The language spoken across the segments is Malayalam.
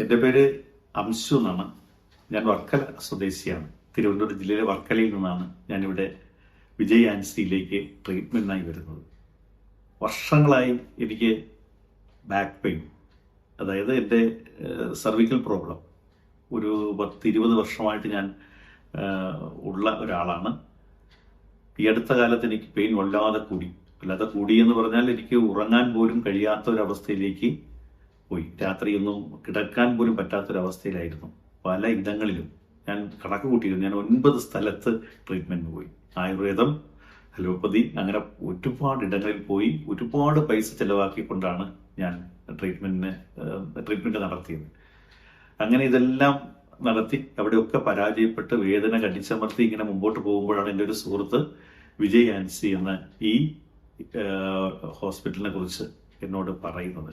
എൻ്റെ പേര് അംശു എന്നാണ്. ഞാൻ വർക്കല സ്വദേശിയാണ്. തിരുവനന്തപുരം ജില്ലയിലെ വർക്കലയിൽ നിന്നാണ് ഞാനിവിടെ വിജയ് ആൻസിയിലേക്ക് ട്രീറ്റ്മെൻറ്റിനായി വരുന്നത്. വർഷങ്ങളായി എനിക്ക് ബാക്ക് പെയിൻ, അതായത് എൻ്റെ സർവിക്കൽ പ്രോബ്ലം ഒരു 10-20 വർഷമായിട്ട് ഞാൻ ഉള്ള ഒരാളാണ്. ഈ അടുത്ത കാലത്ത് എനിക്ക് പെയിൻ വല്ലാതെ കൂടി എന്ന് പറഞ്ഞാൽ എനിക്ക് ഉറങ്ങാൻ പോലും കഴിയാത്ത ഒരവസ്ഥയിലേക്ക് പോയി. രാത്രിയൊന്നും കിടക്കാൻ പോലും പറ്റാത്തൊരവസ്ഥയിലായിരുന്നു. പല ഇടങ്ങളിലും ഞാൻ കണക്ക് കൂട്ടിയിരുന്നു. ഞാൻ 9 സ്ഥലത്ത് ട്രീറ്റ്മെൻറ്റിന് പോയി. ആയുർവേദം, അലോപ്പതി, അങ്ങനെ ഒരുപാട് ഇടങ്ങളിൽ പോയി ഒരുപാട് പൈസ ചെലവാക്കിക്കൊണ്ടാണ് ഞാൻ ട്രീറ്റ്മെൻറ്റ് നടത്തിയത്. അങ്ങനെ ഇതെല്ലാം നടത്തി അവിടെയൊക്കെ പരാജയപ്പെട്ട് വേദന കടിച്ചമർത്തി ഇങ്ങനെ മുമ്പോട്ട് പോകുമ്പോഴാണ് എൻ്റെ ഒരു സുഹൃത്ത് വിജയ് ആൻസി എന്ന ഈ ഹോസ്പിറ്റലിനെ കുറിച്ച് എന്നോട് പറയുന്നത്.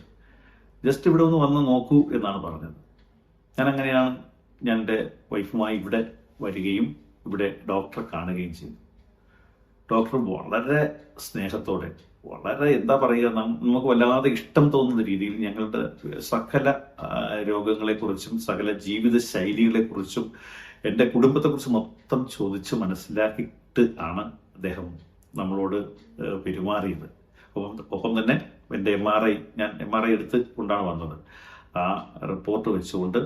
ജസ്റ്റ് ഇവിടെ ഒന്ന് വന്ന് നോക്കൂ എന്നാണ് പറഞ്ഞത്. അങ്ങനെയാണ് ഞാൻ എൻ്റെ വൈഫുമായി ഇവിടെ വരികയും ഇവിടെ ഡോക്ടറെ കാണുകയും ചെയ്തു. ഡോക്ടർ വളരെ സ്നേഹത്തോടെ, വളരെ എന്താ പറയുക, നമുക്ക് വല്ലാതെ ഇഷ്ടം തോന്നുന്ന രീതിയിൽ ഞങ്ങളുടെ സകല രോഗങ്ങളെക്കുറിച്ചും സകല ജീവിത ശൈലികളെക്കുറിച്ചും എൻ്റെ കുടുംബത്തെക്കുറിച്ച് മൊത്തം ചോദിച്ച് മനസ്സിലാക്കിയിട്ട് ആണ് അദ്ദേഹം നമ്മളോട് പെരുമാറിയത്. ഒപ്പം തന്നെ എൻ്റെ ഞാൻ MRI എടുത്ത് കൊണ്ടാണ് വന്നത്. ആ റിപ്പോർട്ട് വെച്ചുകൊണ്ട്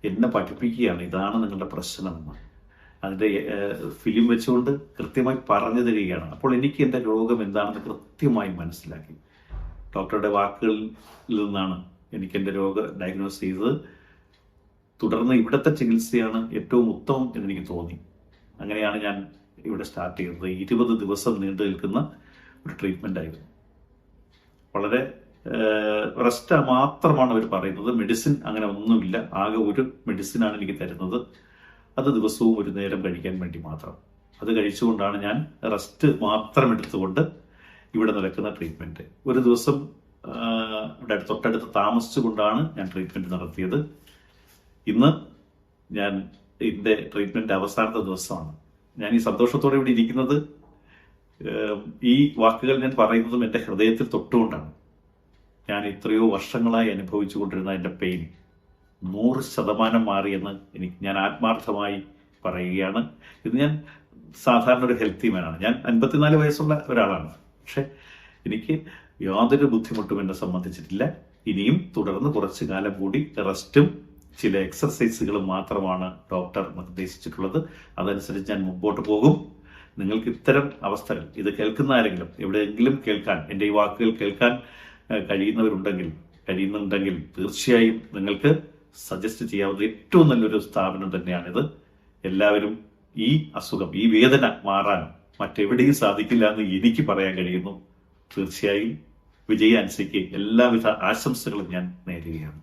എന്നെ പഠിപ്പിക്കുകയാണ്, ഇതാണ് നിങ്ങളുടെ പ്രശ്നമെന്ന്. അതിൻ്റെ ഫിലിം വെച്ചുകൊണ്ട് കൃത്യമായി പറഞ്ഞു തരികയാണ്. അപ്പോൾ എനിക്ക് എൻ്റെ രോഗം എന്താണെന്ന് കൃത്യമായി മനസ്സിലാക്കി. ഡോക്ടറുടെ വാക്കുകളിൽ നിന്നാണ് എനിക്ക് എൻ്റെ രോഗം ഡയഗ്നോസ് ചെയ്തത്. തുടർന്ന് ഇവിടുത്തെ ചികിത്സയാണ് ഏറ്റവും ഉത്തമം എന്നെനിക്ക് തോന്നി. അങ്ങനെയാണ് ഞാൻ ഇവിടെ സ്റ്റാർട്ട് ചെയ്തത്. 20 ദിവസം നീണ്ടു നിൽക്കുന്ന ഒരു ട്രീറ്റ്മെൻ്റ് ആയിരുന്നു. വളരെ റെസ്റ്റ് മാത്രമാണ് അവർ പറയുന്നത്. മെഡിസിൻ അങ്ങനെ ഒന്നുമില്ല. ആകെ ഒരു മെഡിസിനാണ് എനിക്ക് തരുന്നത്. അത് ദിവസവും ഒരു നേരം കഴിക്കാൻ വേണ്ടി മാത്രം. അത് കഴിച്ചുകൊണ്ടാണ് ഞാൻ റെസ്റ്റ് മാത്രം എടുത്തുകൊണ്ട് ഇവിടെ നടക്കുന്ന ട്രീറ്റ്മെൻറ്റ്. ഒരു ദിവസം ഇവിടെ തൊട്ടടുത്ത് താമസിച്ചുകൊണ്ടാണ് ഞാൻ ട്രീറ്റ്മെൻറ്റ് നടത്തിയത്. ഇന്ന് ഞാൻ ഇതിൻ്റെ ട്രീറ്റ്മെൻറ്റ് അവസാനത്തെ ദിവസമാണ്. ഞാൻ ഈ സന്തോഷത്തോടെ ഇവിടെ ഇരിക്കുന്നത് ഈ വാക്കുകൾ ഞാൻ പറയുന്നതും എൻ്റെ ഹൃദയത്തിൽ തൊട്ടുകൊണ്ടാണ്. ഞാൻ എത്രയോ വർഷങ്ങളായി അനുഭവിച്ചു കൊണ്ടിരുന്ന എൻ്റെ പെയിൻ 100% മാറിയെന്ന് ഞാൻ ആത്മാർത്ഥമായി പറയുകയാണ്. ഇത് ഞാൻ സാധാരണ ഒരു ഹെൽത്തി മാനാണ്. ഞാൻ 54 വയസ്സുള്ള ഒരാളാണ്. പക്ഷെ എനിക്ക് യാതൊരു ബുദ്ധിമുട്ടും എന്നെ സംബന്ധിച്ചിട്ടില്ല. ഇനിയും തുടർന്ന് കുറച്ചു കാലം കൂടി റെസ്റ്റും ചില എക്സർസൈസുകളും മാത്രമാണ് ഡോക്ടർ നിർദ്ദേശിച്ചിട്ടുള്ളത്. അതനുസരിച്ച് ഞാൻ മുമ്പോട്ട് പോകും. നിങ്ങൾക്ക് ഇത്തരം അവസ്ഥകൾ ഇത് കേൾക്കുന്ന ആരെങ്കിലും എവിടെയെങ്കിലും കേൾക്കാൻ, എൻ്റെ ഈ വാക്കുകൾ കേൾക്കാൻ കഴിയുന്നുണ്ടെങ്കിൽ തീർച്ചയായും നിങ്ങൾക്ക് സജസ്റ്റ് ചെയ്യാവുന്ന ഏറ്റവും നല്ലൊരു സ്ഥാപനം തന്നെയാണിത്. എല്ലാവരും ഈ അസുഖം, ഈ വേദന മാറാൻ മറ്റെവിടെയും സാധിക്കില്ല എന്ന് എനിക്ക് പറയാൻ കഴിയുന്നു. തീർച്ചയായും വിജയ് ആൻസിക്ക് എല്ലാവിധ ആശംസകളും ഞാൻ നേരുകയാണ്.